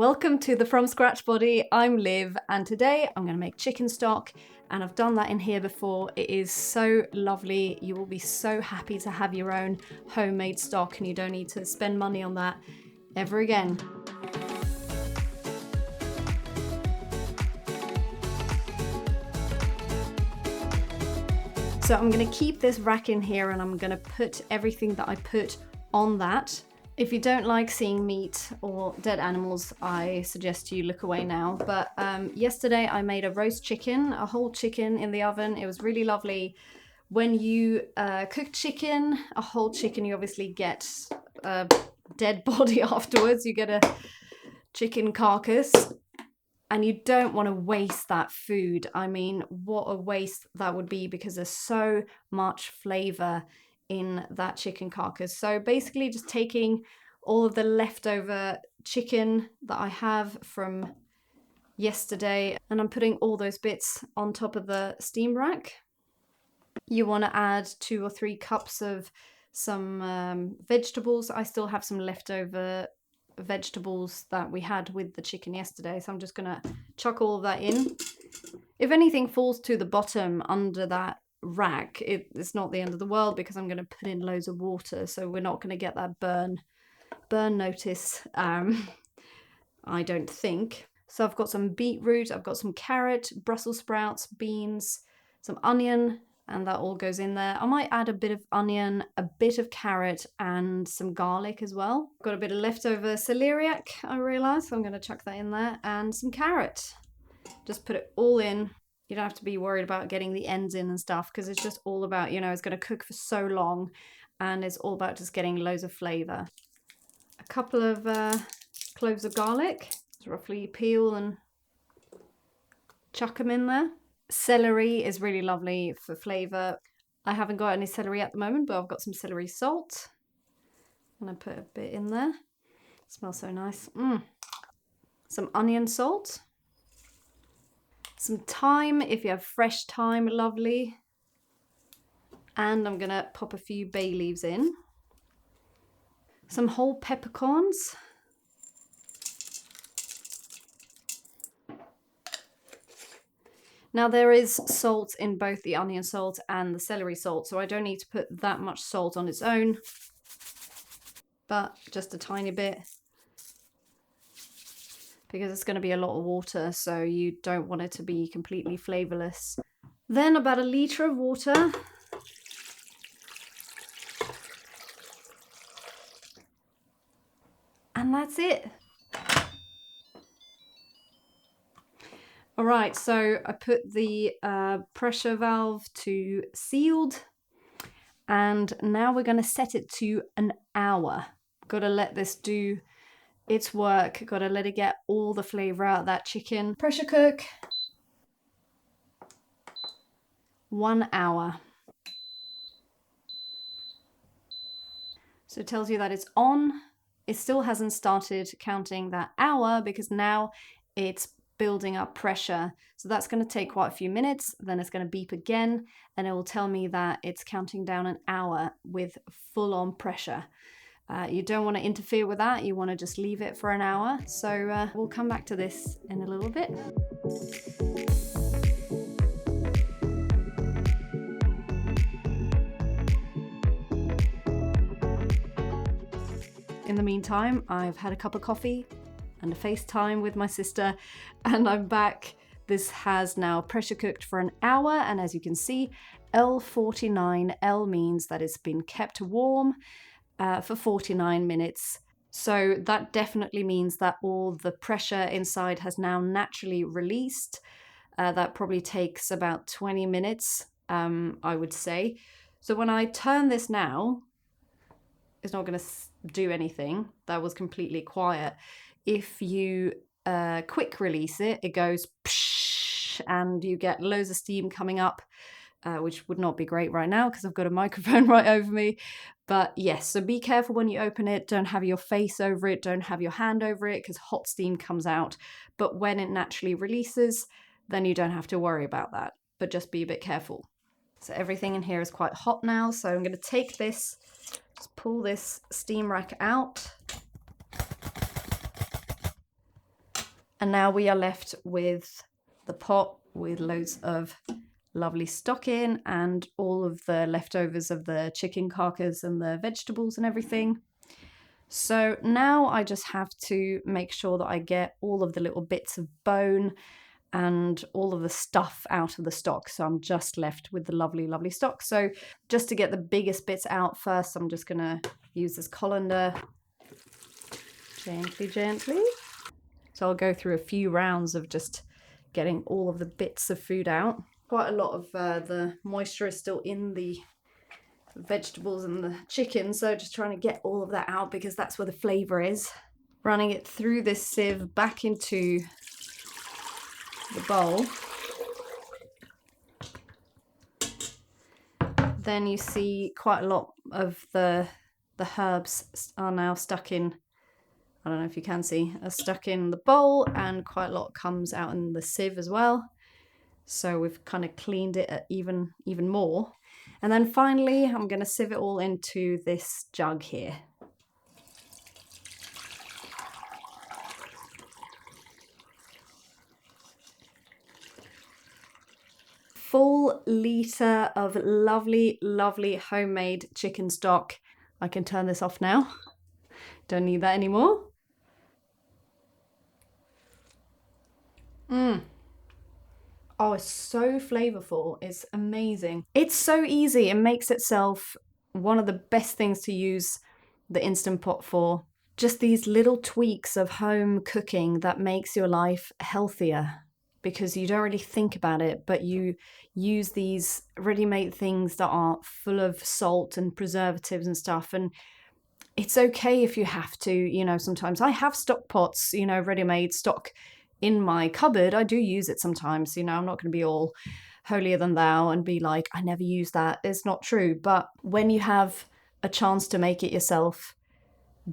Welcome to the From Scratch Body. I'm Liv, and today I'm going to make chicken stock, and I've done that in here before. It is so lovely. You will be so happy to have your own homemade stock, and you don't need to spend money on that ever again. So I'm going to keep this rack in here, and I'm going to put everything that I put on that. If you don't like seeing meat or dead animals, I suggest you look away now. But yesterday I made a roast chicken, a whole chicken in the oven. It was really lovely. When you cook chicken, a whole chicken, you obviously get a dead body afterwards. You get a chicken carcass, and you don't want to waste that food. I mean, what a waste that would be, because there's so much flavor in that chicken carcass. So basically just taking all of the leftover chicken that I have from yesterday, and I'm putting all those bits on top of the steam rack. You want to add 2 or 3 cups of some vegetables. I still have some leftover vegetables that we had with the chicken yesterday, so I'm just gonna chuck all of that in. If anything falls to the bottom under that rack, it's not the end of the world, because I'm going to put in loads of water, so we're not going to get that burn notice, I don't think. So I've got some beetroot, I've got some carrot, Brussels sprouts, beans, some onion, and that all goes in there. I might add a bit of onion, a bit of carrot, and some garlic as well. Got a bit of leftover celeriac, I realise, so I'm going to chuck that in there, and some carrot. Just put it all in. You don't have to be worried about getting the ends in and stuff, because it's just all about, it's going to cook for so long, and it's all about just getting loads of flavour. A couple of cloves of garlic, just roughly peel and chuck them in there. Celery is really lovely for flavour. I haven't got any celery at the moment, but I've got some celery salt. I'm going to put a bit in there. It smells so nice. Some onion salt. Some thyme, if you have fresh thyme, lovely. And I'm gonna pop a few bay leaves in. Some whole peppercorns. Now there is salt in both the onion salt and the celery salt, so I don't need to put that much salt on its own, but just a tiny bit, because it's going to be a lot of water, so you don't want it to be completely flavourless. Then about 1 litre of water. And that's it. All right, so I put the pressure valve to sealed, and now we're going to set it to an hour. Got to let this do its work. Got to let it get all the flavour out of that chicken. Pressure cook. 1 hour. So it tells you that it's on. It still hasn't started counting that hour, because now it's building up pressure. So that's going to take quite a few minutes. Then it's going to beep again, and it will tell me that it's counting down an hour with full on pressure. You don't want to interfere with that. You want to just leave it for an hour. So we'll come back to this in a little bit. In the meantime, I've had a cup of coffee and a FaceTime with my sister, and I'm back. This has now pressure cooked for an hour, and as you can see, L49, L means that it's been kept warm for 49 minutes. So that definitely means that all the pressure inside has now naturally released. That probably takes about 20 minutes, I would say. So when I turn this now, it's not going to do anything. That was completely quiet. If you quick release it, it goes psh, and you get loads of steam coming up, which would not be great right now because I've got a microphone right over me. But yes, so be careful when you open it. Don't have your face over it. Don't have your hand over it, because hot steam comes out. But when it naturally releases, then you don't have to worry about that. But just be a bit careful. So everything in here is quite hot now. So I'm going to take this, just pull this steam rack out. And now we are left with the pot with loads of lovely stock in and all of the leftovers of the chicken carcass and the vegetables and everything. So now I just have to make sure that I get all of the little bits of bone and all of the stuff out of the stock. So I'm just left with the lovely, lovely stock. So just to get the biggest bits out first, I'm just gonna use this colander gently, gently. So I'll go through a few rounds of just getting all of the bits of food out. Quite a lot of the moisture is still in the vegetables and the chicken, so just trying to get all of that out because that's where the flavor is. Running it through this sieve back into the bowl. Then you see quite a lot of the herbs are now stuck in, I don't know if you can see, are stuck in the bowl, and quite a lot comes out in the sieve as well. So we've kind of cleaned it even more. And then finally, I'm going to sieve it all into this jug here. Full litre of lovely, lovely homemade chicken stock. I can turn this off now. Don't need that anymore. Oh, it's so flavorful. It's amazing. It's so easy. It makes itself one of the best things to use the Instant Pot for. Just these little tweaks of home cooking that makes your life healthier because you don't really think about it, but you use these ready-made things that are full of salt and preservatives and stuff. And it's okay if you have to, you know, sometimes I have stock pots, you know, ready-made stock in my cupboard. I do use it sometimes, you know, I'm not going to be all holier than thou and be like, I never use that. It's not true. But when you have a chance to make it yourself,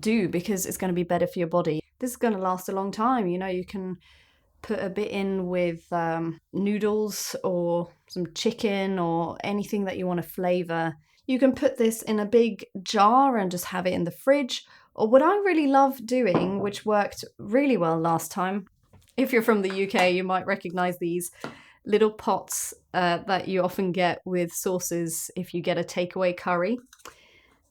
do, because it's going to be better for your body. This is going to last a long time. You know, you can put a bit in with noodles or some chicken or anything that you want to flavor. You can put this in a big jar and just have it in the fridge. Or what I really love doing, which worked really well last time, if you're from the UK, you might recognize these little pots that you often get with sauces if you get a takeaway curry.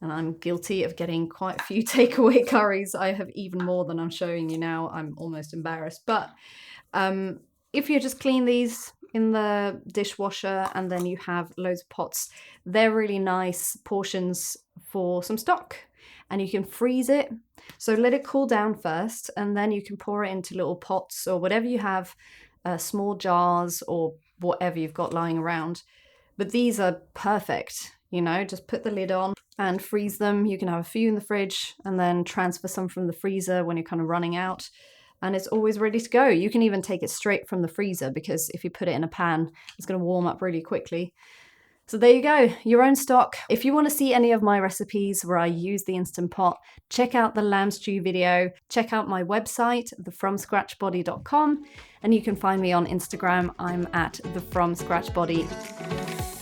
And I'm guilty of getting quite a few takeaway curries. I have even more than I'm showing you now. I'm almost embarrassed. But if you just clean these in the dishwasher and then you have loads of pots, they're really nice portions for some stock. And you can freeze it. So let it cool down first, and then you can pour it into little pots or whatever you have, small jars or whatever you've got lying around. But these are perfect, you know, just put the lid on and freeze them. You can have a few in the fridge and then transfer some from the freezer when you're kind of running out. And it's always ready to go. You can even take it straight from the freezer because if you put it in a pan, it's going to warm up really quickly. So there you go, your own stock. If you want to see any of my recipes where I use the Instant Pot, check out the lamb stew video, check out my website, thefromscratchbody.com, and you can find me on Instagram. I'm at thefromscratchbody.